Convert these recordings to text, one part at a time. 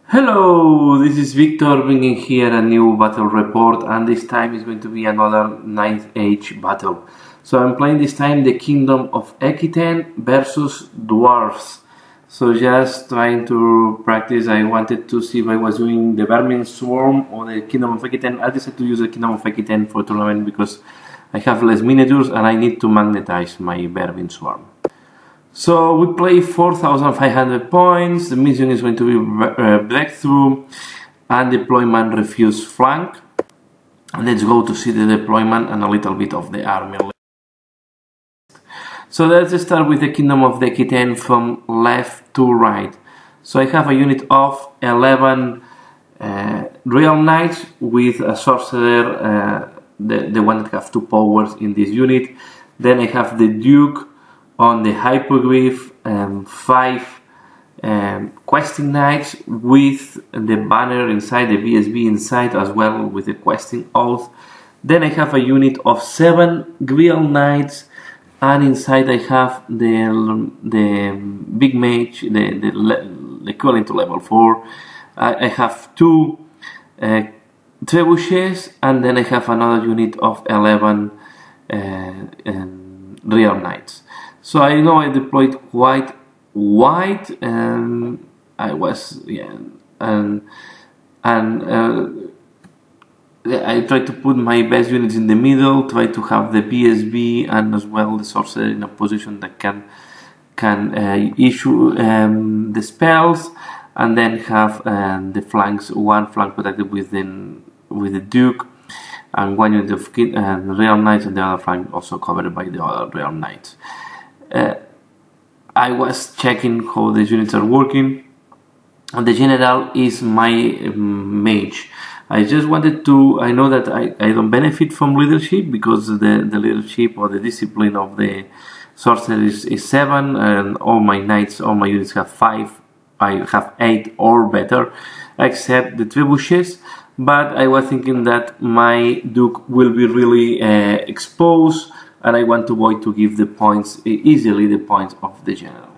Hello, this is Victor bringing here a new battle report, and this time is going to be another 9th age battle. So I'm playing this time the Kingdom of Equitaine versus Dwarves. So just trying to practice. I wanted to see if I was doing the Vermin Swarm or the Kingdom of Equitaine. I decided to use the Kingdom of Equitaine for tournament because I have less miniatures and I need to magnetize my Vermin Swarm. So we play 4500 points, the mission is going to be breakthrough and deployment refuse flank. Let's go to see the deployment and a little bit of the army. So let's start with the Kingdom of the Equitaine from left to right. So I have a unit of 11 real knights with a sorcerer, the one that have 2 powers in this unit. Then I have the Duke on the Hippogriff, 5 questing knights with the banner inside, the BSB inside as well with the questing oath. Then I have a unit of 7 real knights, and inside I have the big mage, the equivalent to level 4. I have 2 trebuchets, and then I have another unit of 11 real knights. So I know I deployed quite wide, and I was I tried to put my best units in the middle, try to have the BSB and as well the sorcerer in a position that can issue the spells, and then have the flanks, one flank protected with the Duke, and one unit of real knights, and the other flank also covered by the other real knights. I was checking how the units are working, and the general is my mage. I just wanted to, I know that I don't benefit from leadership because the leadership or the discipline of the sorcerer is 7, and all my knights, all my units have 5. I have 8 or better, except the trebuchets. But I was thinking that my Duke will be really exposed, and I want to avoid to give the points easily, the points of the general.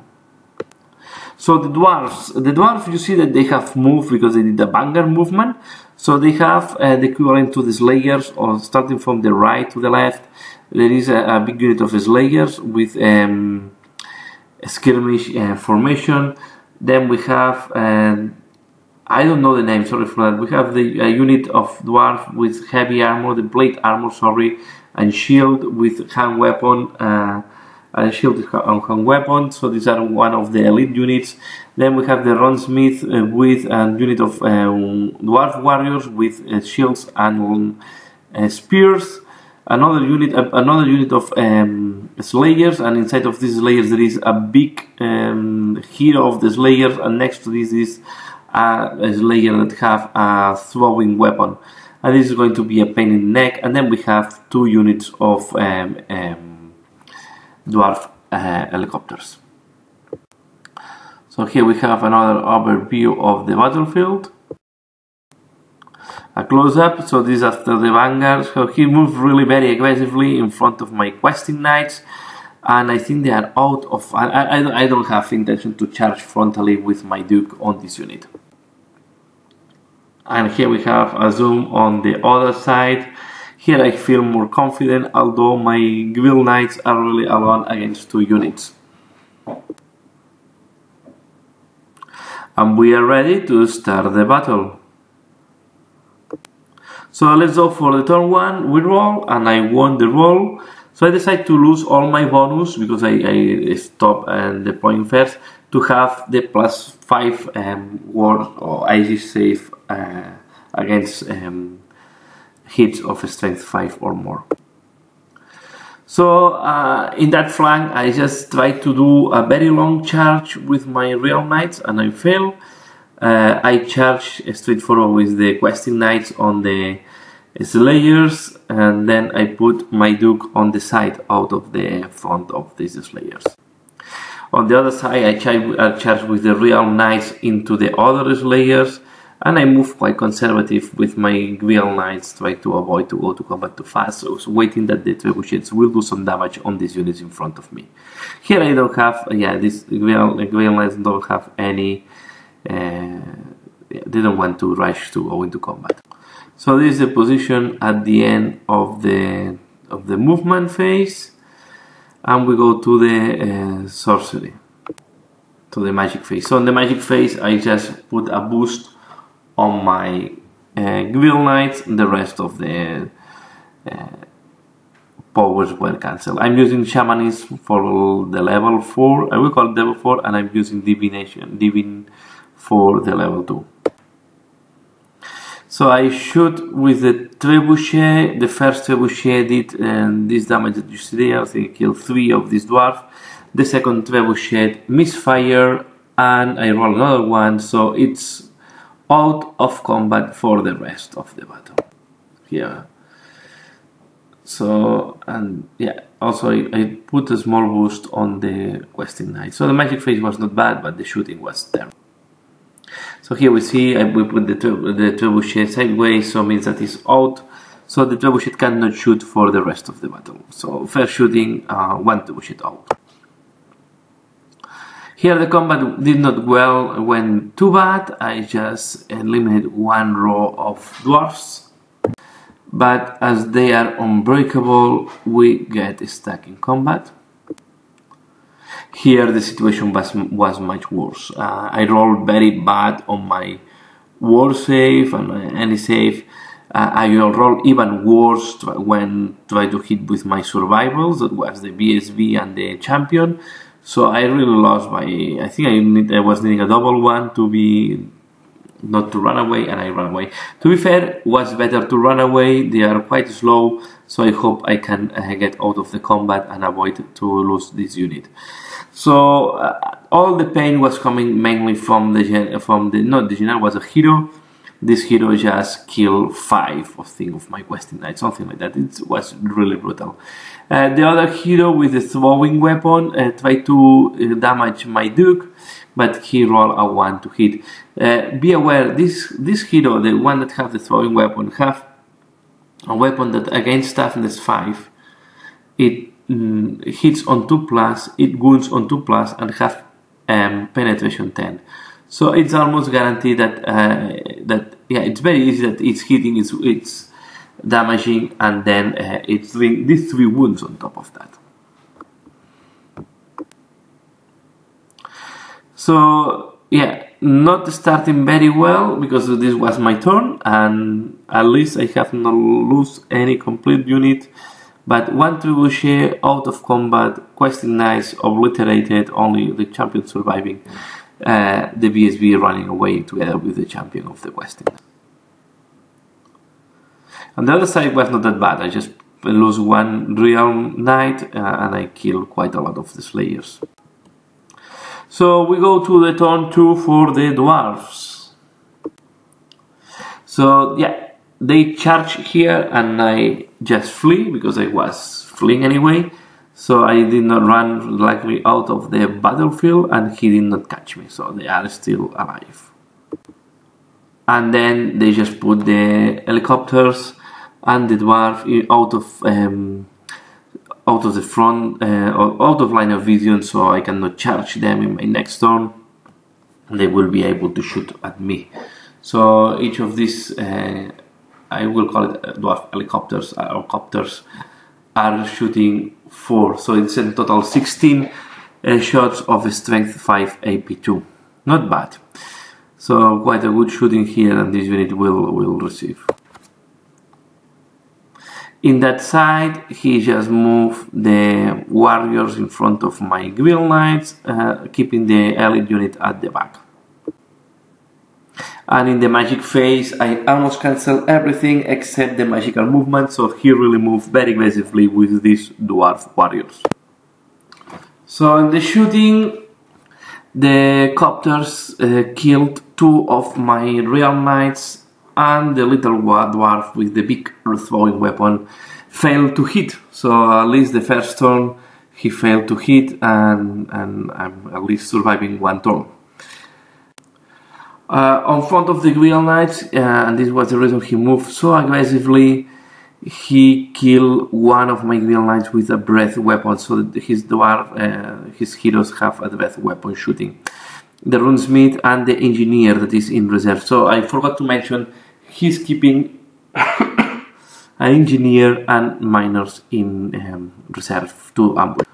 So the dwarves, you see that they have moved because they did the vanguard movement. So they have the equivalent to the slayers, or starting from the right to the left, there is a big unit of slayers with skirmish formation. Then we have, I don't know the name, sorry for that. We have the unit of dwarf with heavy armor, the plate armor, sorry, and shield with hand weapon, shield on hand weapon. So these are one of the elite units. Then we have the runsmith with a unit of dwarf warriors with shields and spears. Another unit of slayers, and inside of these slayers there is a big hero of the slayers, and next to this is a slayer that have a throwing weapon. And this is going to be a pain in the neck. And then we have 2 units of dwarf helicopters. So here we have another overview of the battlefield. A close-up. So this is after the vanguard. So he moved really very aggressively in front of my questing knights, and I think they are out of. I don't have intention to charge frontally with my Duke on this unit. And here we have a zoom on the other side. Here I feel more confident, although my Guild Knights are really alone against 2 units. And we are ready to start the battle. So let's go for the turn 1, we roll, and I won the roll. So I decided to lose all my bonus because I stopped deploying first, to have the +5 ward or IG save against hits of strength 5 or more. So in that flank I just tried to do a very long charge with my real knights, and I failed. I charged straightforward with the questing knights on the slayers, and then I put my Duke on the side out of the front of these slayers. On the other side I charged with the real knights into the other slayers, and I moved quite conservative with my real knights, trying to avoid to go to combat too fast, so waiting that the trebuchets will do some damage on these units in front of me. Here I don't have, these real knights don't have any didn't want to rush to go into combat. So this is the position at the end of the movement phase, and we go to the sorcery, to the magic phase. So in the magic phase, I just put a boost on my Guild Knights, and the rest of the powers were cancelled. I'm using Shamanism for the level 4, I will call it level 4, and I'm using Divine for the level 2. So I shoot with the trebuchet. The first trebuchet did this damage that you see there. I think I killed 3 of these dwarves. The second trebuchet misfire, and I roll another one, so it's out of combat for the rest of the battle. Here. So, and yeah, also I put a small boost on the questing knight. So the magic phase was not bad, but the shooting was terrible. So here we see we put the trebuchet sideways, so means that it's out. So the trebuchet cannot shoot for the rest of the battle. So first shooting, 1 trebuchet out. Here the combat did not went too bad. I just eliminated 1 row of dwarfs. But as they are unbreakable, we get stuck in combat. Here the situation was much worse. I rolled very bad on my war save and any save. I will roll even worse when try to hit with my survivals. That was the BSB and the champion. So I really lost my. I think I was needing a double one to be not to run away, and I ran away. To be fair, it was better to run away. They are quite slow, so I hope I can get out of the combat and avoid to lose this unit. So all the pain was coming mainly from not the general, was a hero. This hero just killed 5 of my questing knights, something like that. It was really brutal. The other hero with the throwing weapon tried to damage my duke, but he rolled a 1 to hit. Be aware, this hero, the one that has the throwing weapon, have a weapon that against toughness 5, it hits on 2+, it wounds on 2+, and have penetration 10. So it's almost guaranteed that yeah, it's very easy that it's hitting, it's damaging, and then it's doing these 3 wounds on top of that. So yeah, not starting very well because this was my turn, and at least I have not lost any complete unit. But 1 trebuchet out of combat, questing knights obliterated, only the champion surviving. The BSB running away together with the champion of the questing. On the other side was not that bad. I just lose 1 real knight and I kill quite a lot of the slayers. So we go to the turn 2 for the dwarves. So yeah, they charge here and I just flee because I was fleeing anyway. So I did not run likely out of the battlefield, and he did not catch me, so they are still alive. And then they just put the helicopters and the dwarf out of the front, or out of line of vision, so I cannot charge them in my next turn. They will be able to shoot at me. So each of these, I will call it dwarf helicopters or copters, are shooting 4, so it's in total 16 shots of strength 5 AP2. Not bad. So quite a good shooting here, and this unit will receive. In that side, he just moved the warriors in front of my Guild Knights, keeping the elite unit at the back. And in the magic phase, I almost cancelled everything except the magical movement, so he really moved very aggressively with these dwarf warriors. So in the shooting, the copters killed 2 of my real knights, and the little dwarf with the big throwing weapon failed to hit. So at least the first turn he failed to hit, and I'm at least surviving 1 turn. On front of the Guild Knights, and this was the reason he moved so aggressively, he killed 1 of my Guild Knights with a breath weapon, so his dwarf, his heroes have a breath weapon shooting. the runesmith and the engineer that is in reserve. So I forgot to mention he's keeping an engineer and miners in reserve to ambush.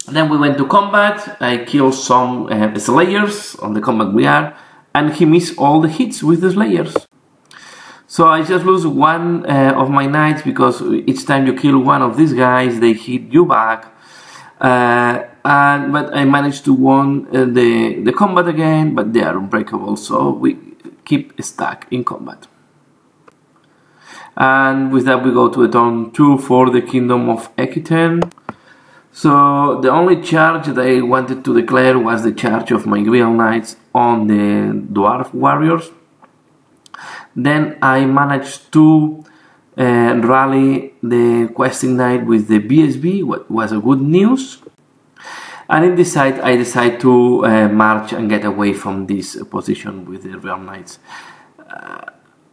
Then we went to combat. I killed some slayers on the combat we are, and he missed all the hits with the slayers. So I just lose one of my knights, because each time you kill one of these guys, they hit you back. But I managed to win the combat again, but they are unbreakable, so we keep stuck in combat. And with that we go to the turn 2 for the Kingdom of Equitaine. So the only charge that I wanted to declare was the charge of my Grial Knights on the Dwarf Warriors. Then I managed to rally the Questing Knight with the BSB, what was a good news. And in this side I decided to march and get away from this position with the Real Knights.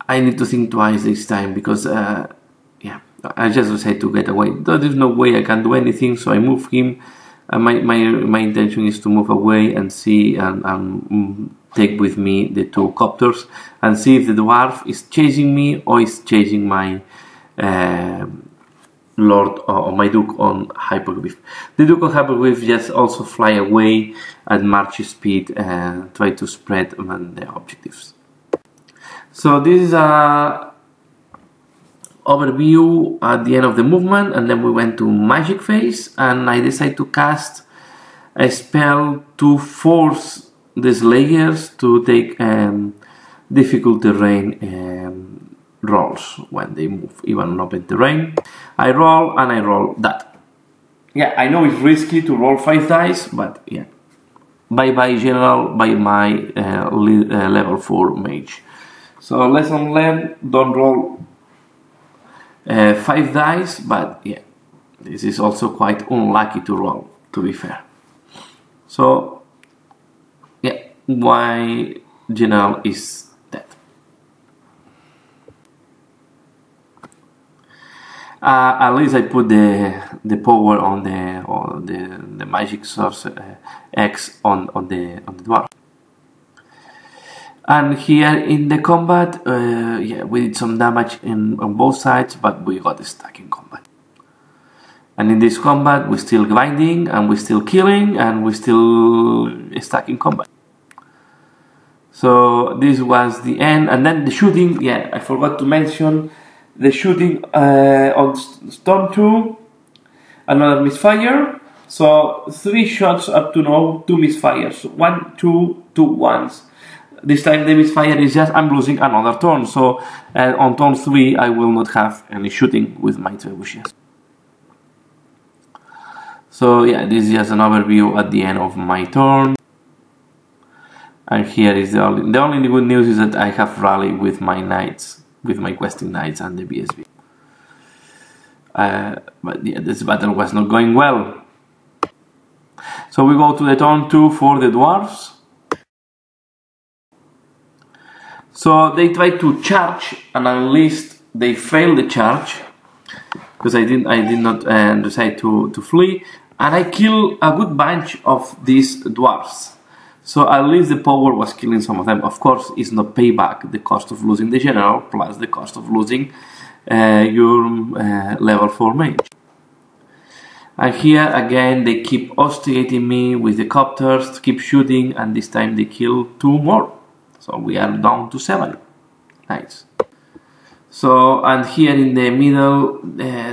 I need to think twice this time, because yeah, I just decided to get away. There's no way I can do anything, so I move him. My intention is to move away and see and take with me the two copters and see if the dwarf is chasing me or is chasing my lord or my duke on Hyperglyph. The Duke on Hyperglyph just also fly away at march speed and try to spread the objectives. So this is a overview at the end of the movement, and then we went to magic phase, and I decided to cast a spell to force the slayers to take difficult terrain rolls when they move, even on open terrain. I roll and I roll that. Yeah, I know it's risky to roll 5 dice, but yeah. Bye bye general, bye my level 4 mage. So lesson learned, don't roll 5 dice, but yeah, this is also quite unlucky to roll, to be fair. So yeah, why general is dead. At least I put the power on the magic source X on the dwarf. And here in the combat, yeah, we did some damage on both sides, but we got stuck in combat. And in this combat, we're still grinding, and we're still killing, and we're still stuck in combat. So this was the end. And then the shooting, yeah, I forgot to mention the shooting on Storm 2, another misfire. So 3 shots up to now, 2 misfires. 1, 2, 2 ones. This time the misfire is just I'm losing another turn, so on turn 3 I will not have any shooting with my trebuchets. So yeah, this is just an overview at the end of my turn. And here is the only good news is that I have rally with my knights, with my questing knights and the BSB. But yeah, this battle was not going well. So we go to the turn 2 for the dwarves. So they tried to charge, and at least they failed the charge, because I did not decide to flee, and I killed a good bunch of these dwarfs. So at least the power was killing some of them. Of course, it's not payback the cost of losing the general plus the cost of losing your level 4 mage. And here again they keep hostigating me with the copters to keep shooting, and this time they kill 2 more. So we are down to 7. Nice. So, and here in the middle,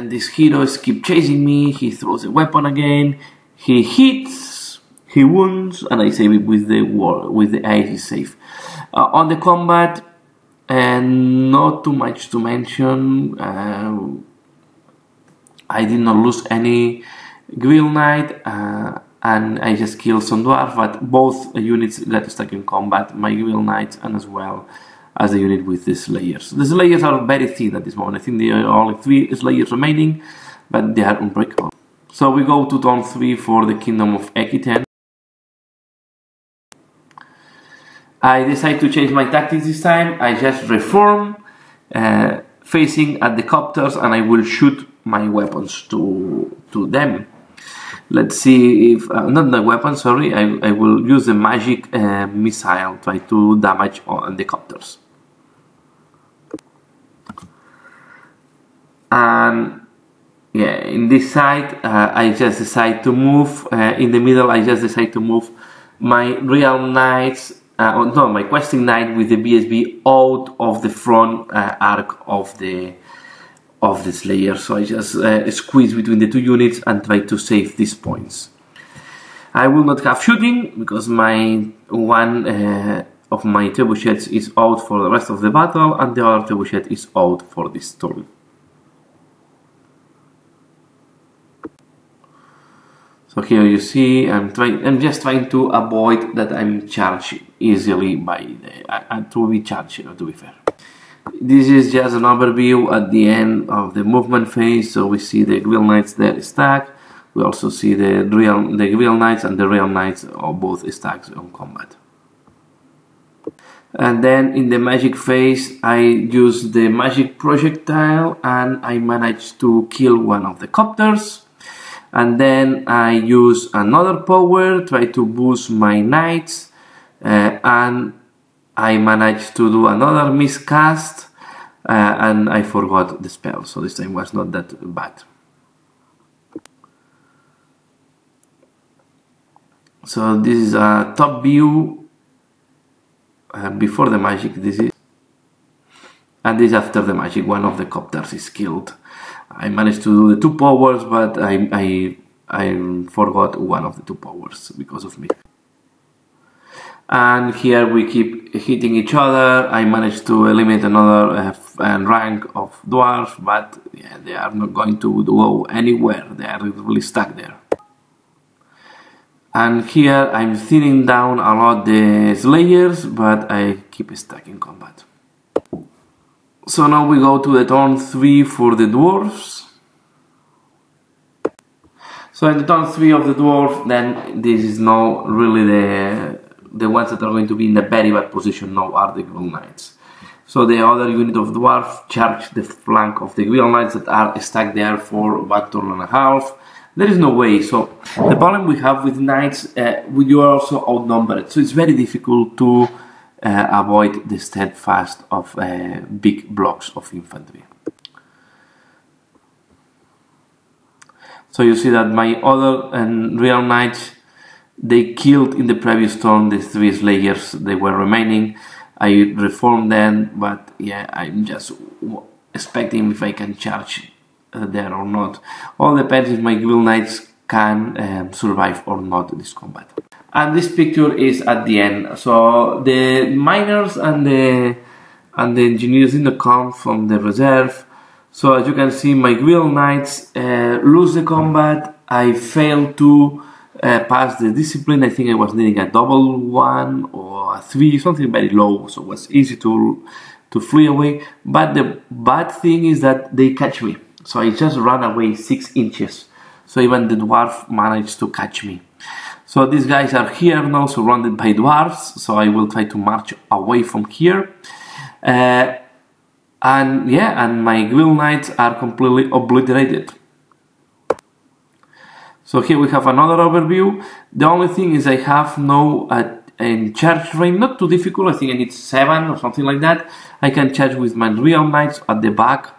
these heroes keep chasing me. He throws a weapon again. He hits, he wounds, and I save it with the ice is safe. On the combat, not too much to mention. I did not lose any Grial Knight. And I just killed some dwarf, but both units got stuck in combat, my Grial Knights and as well as the unit with the Slayers. The Slayers are very thin at this moment. I think there are only 3 Slayers remaining, but they are unbreakable. So we go to turn 3 for the Kingdom of Equitaine. I decide to change my tactics this time. I just reform, facing at the copters, and I will shoot my weapons to them. Let's see if, not the weapon, sorry, I will use the magic missile, try to damage on the copters. And yeah, in this side, I just decide to move, in the middle I just decide to move my real knights, no, my questing knight with the BSB out of the front arc of the Slayer. So I just squeeze between the two units and try to save these points. I will not have shooting because my one of my trebuchets is out for the rest of the battle and the other trebuchet is out for this turn. So here you see I'm just trying to avoid that I'm charged easily by to be charged, to be fair. This is just an overview at the end of the movement phase. So we see the Guild Knights there stacked. We also see the Guild Knights and the Real Knights are both stacked on combat. And then in the magic phase, I use the magic projectile and I managed to kill one of the copters. And then I use another power, try to boost my knights, and I managed to do another miscast, and I forgot the spell, so this time was not that bad. So this is a top view before the magic, this is, and this after the magic. One of the copters is killed. I managed to do the two powers, but I forgot one of the two powers because of me. And here we keep hitting each other. I managed to eliminate another rank of dwarves, but yeah, they are not going to go anywhere. They are really stuck there. And here I'm thinning down a lot the slayers, but I keep stuck in combat. So now we go to the turn 3 for the dwarves. So in the turn 3 of the dwarf, then this is now really the ones that are going to be in a very bad position now are the Guild Knights. So the other unit of dwarf charge the flank of the Guild Knights that are stuck there for 1 turn and a half. There is no way. So the problem we have with knights, you are also outnumbered. So it's very difficult to avoid the steadfast of big blocks of infantry. So you see that my other real knights, they killed in the previous turn the 3 slayers they were remaining. I reformed them, but yeah, I'm just expecting if I can charge there or not. All depends if my Guild Knights can survive or not this combat. And this picture is at the end. So the miners and the engineers didn't come from the reserve. So as you can see, my Guild Knights lose the combat. I failed to pass the discipline. I think I was needing a double 1 or a 3, something very low. So it was easy to flee away. But the bad thing is that they catch me. So I just ran away 6 inches. So even the dwarf managed to catch me. So these guys are here now, surrounded by dwarves. So I will try to march away from here. And yeah, and my Guild Knights are completely obliterated. So here we have another overview. The only thing is I have no charge range, not too difficult. I think I need 7 or something like that. I can charge with my Real Knights at the back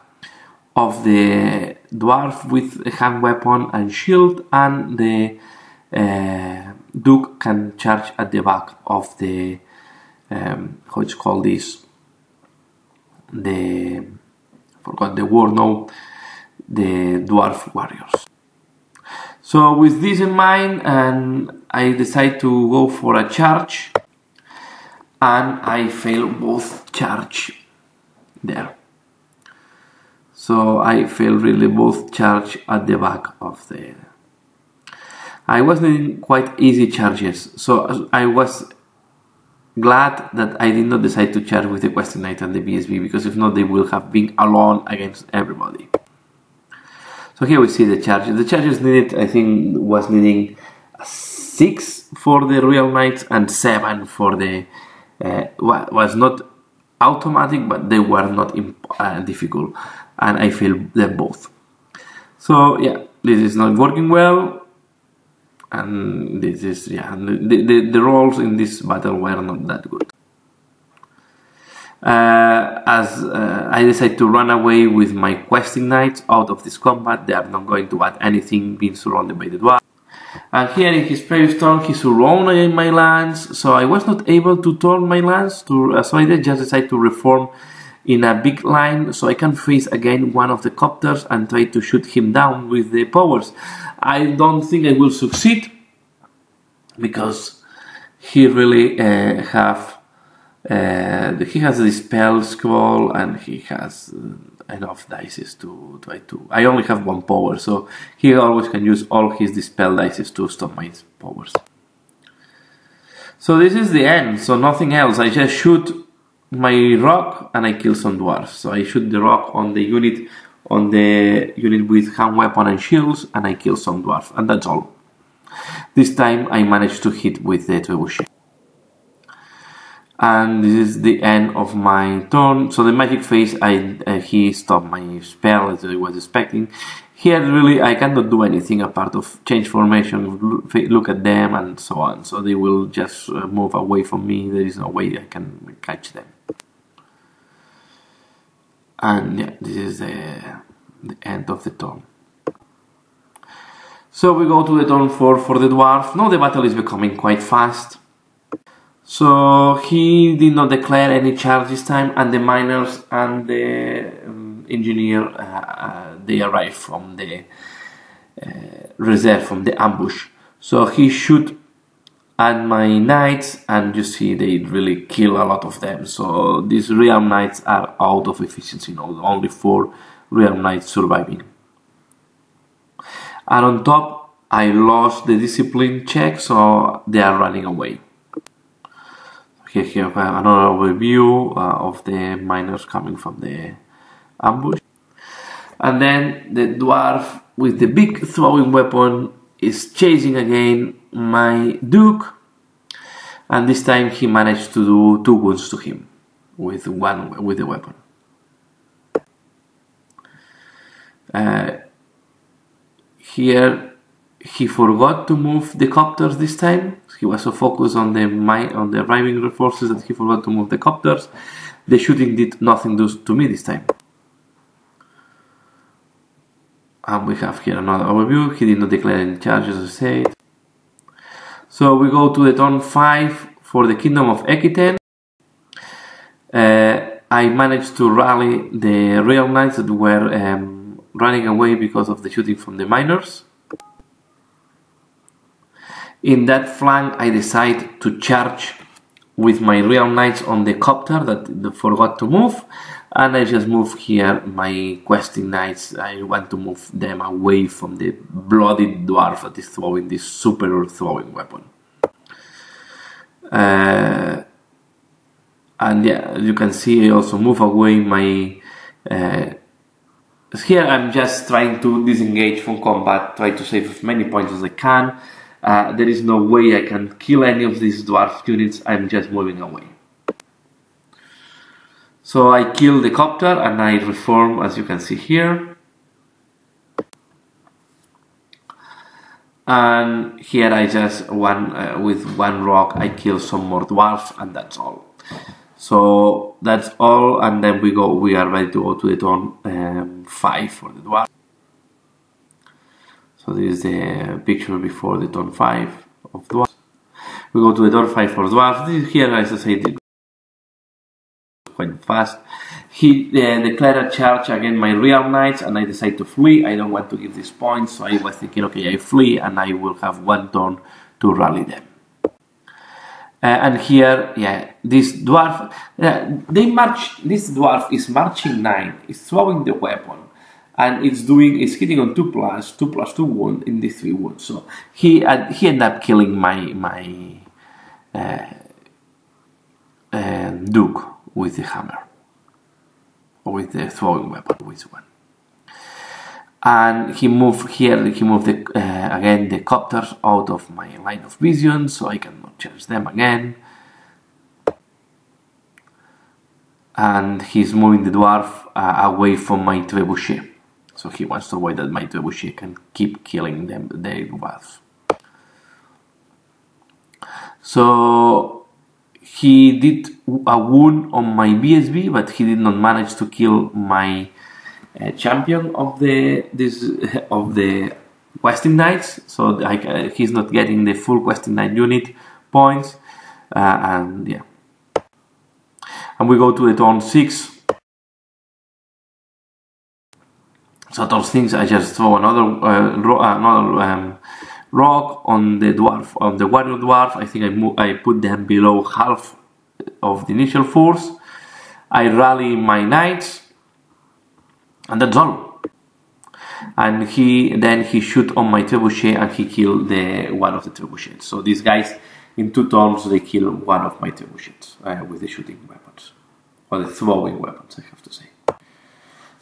of the dwarf with a hand weapon and shield, and the Duke can charge at the back of the how it's called this, forgot the word now, the dwarf warriors. So with this in mind, and I decide to go for a charge, and I fail both charge there. So I fail really both charge at the back of the. I was needing quite easy charges, so I was glad that I did not decide to charge with the Questing Knight and the BSB, because if not they will have been alone against everybody. So here we see the charges. The charges needed, I think, was needing 6 for the Real Knights and 7 for the. Was not automatic, but they were not difficult, and I failed them both. So yeah, this is not working well. And this is, yeah, the rolls in this battle were not that good. As I decide to run away with my questing knights out of this combat, they are not going to add anything being surrounded by the dwarf. And here in his previous turn he surrounded my lands, so I was not able to turn my lands, so I just decided to reform in a big line so I can face again one of the copters and try to shoot him down with the powers. I don't think I will succeed because he really he has the spell scroll and he has enough dice to try to. I only have one power, so he always can use all his dispel dice to stop my powers. So this is the end, so nothing else. I just shoot my rock and I kill some dwarfs. So I shoot the rock on the unit with hand weapon and shields, and I kill some dwarfs, and that's all. This time I managed to hit with the trebuchet. And this is the end of my turn. So the magic phase, he stopped my spell as I was expecting. Here really I cannot do anything apart of change formation, look at them and so on. So they will just move away from me. There is no way I can catch them. And yeah, this is the end of the turn. So we go to the turn 4 for the dwarf. Now the battle is becoming quite fast. So he did not declare any charge this time, and the miners and the engineer they arrived from the reserve, from the ambush. So he shoot at my knights, and you see they really kill a lot of them. So these realm knights are out of efficiency now, only 4 realm knights surviving. And on top I lost the discipline check, so they are running away. Here we have another overview of the miners coming from the ambush. And then the dwarf with the big throwing weapon is chasing again my duke. And this time he managed to do 2 wounds to him with the weapon. Here he forgot to move the copters this time. He was so focused on the arriving reinforcements that he forgot to move the copters. The shooting did nothing to me this time. And we have here another overview. He did not declare any charges, as I said. So we go to the turn 5 for the Kingdom of Equitaine. I managed to rally the real knights that were running away because of the shooting from the miners. In that flank I decide to charge with my real knights on the copter that forgot to move, and I just move here my questing knights. I want to move them away from the bloody dwarf that is throwing this super throwing weapon. And yeah, you can see I also move away my here I'm just trying to disengage from combat, try to save as many points as I can. There is no way I can kill any of these dwarf units, I'm just moving away. So I kill the copter and I reform, as you can see here. And here I just, with one rock, I kill some more dwarfs, and that's all. So that's all, and then we are ready to go to the turn 5 for the dwarf. So this is the picture before the turn 5 of dwarf. We go to the turn 5 for dwarf. This is here, as I said, quite fast. He declared a charge against my real knights, and I decide to flee. I don't want to give these points, so I was thinking, okay, I flee, and I will have 1 turn to rally them. And here, yeah, this dwarf, this dwarf is marching 9, is throwing the weapon, and it's hitting on 2+2 wound in these 3 wounds. So he ended up killing my duke with the hammer, or with the throwing weapon, which one. And he moved here, again the copters out of my line of vision, so I cannot charge them again. And he's moving the dwarf away from my trebuchet. So he wants to avoid that my trebuchet can keep killing them, the dwarves. So he did a wound on my BSB, but he did not manage to kill my champion of the questing knights. So he's not getting the full questing knight unit points, and yeah. And we go to the turn 6. So those things, I just throw another rock on the dwarf, on the warrior dwarf. I think I put them below half of the initial force. I rally my knights, and that's all. And then he shoot on my trebuchet, and he killed one of the trebuchets. So these guys, in 2 turns, they kill one of my trebuchets with the shooting weapons, or the throwing weapons, I have to say.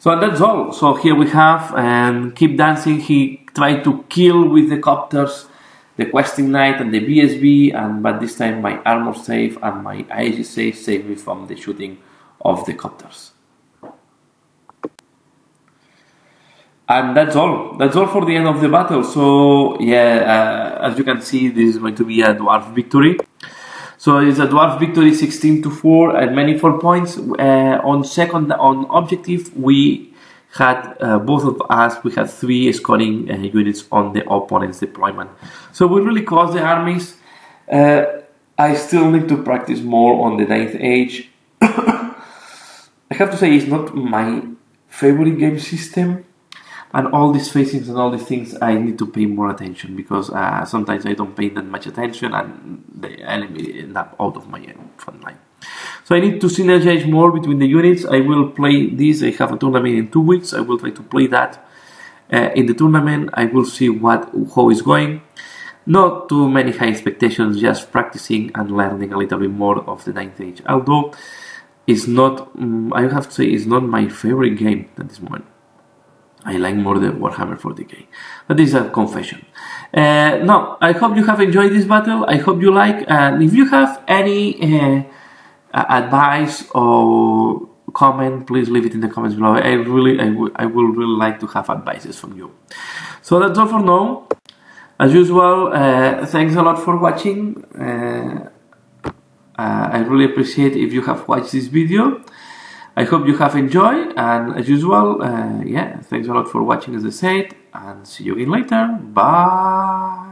So that's all. So here we have, and keep dancing. He tried to kill with the copters the questing knight and the BSB, but this time my armor save and my IG save saved me from the shooting of the copters. And that's all. That's all for the end of the battle. So yeah, as you can see, this is going to be a dwarf victory. So it's a dwarf victory, 16-4 at many 4 points. On objective, we had both of us. We had 3 scoring units on the opponent's deployment. So we really crossed the armies. I still need to practice more on the 9th age. I have to say, it's not my favorite game system. And all these facings and all these things, I need to pay more attention, because sometimes I don't pay that much attention and the enemy end up out of my front line. So I need to synergize more between the units. I will play this. I have a tournament in 2 weeks. I will try to play that. In the tournament, I will see how it's going. Not too many high expectations, just practicing and learning a little bit more of the 9th age. Although it's not, I have to say, it's not my favorite game at this moment. I like more the Warhammer 40k. But this is a confession. Now, I hope you have enjoyed this battle. I hope you like. And if you have any advice or comment, please leave it in the comments below. I will really like to have advices from you. So that's all for now. As usual, thanks a lot for watching. I really appreciate if you have watched this video. I hope you have enjoyed, and as usual, yeah, thanks a lot for watching, as I said, and see you again later. Bye!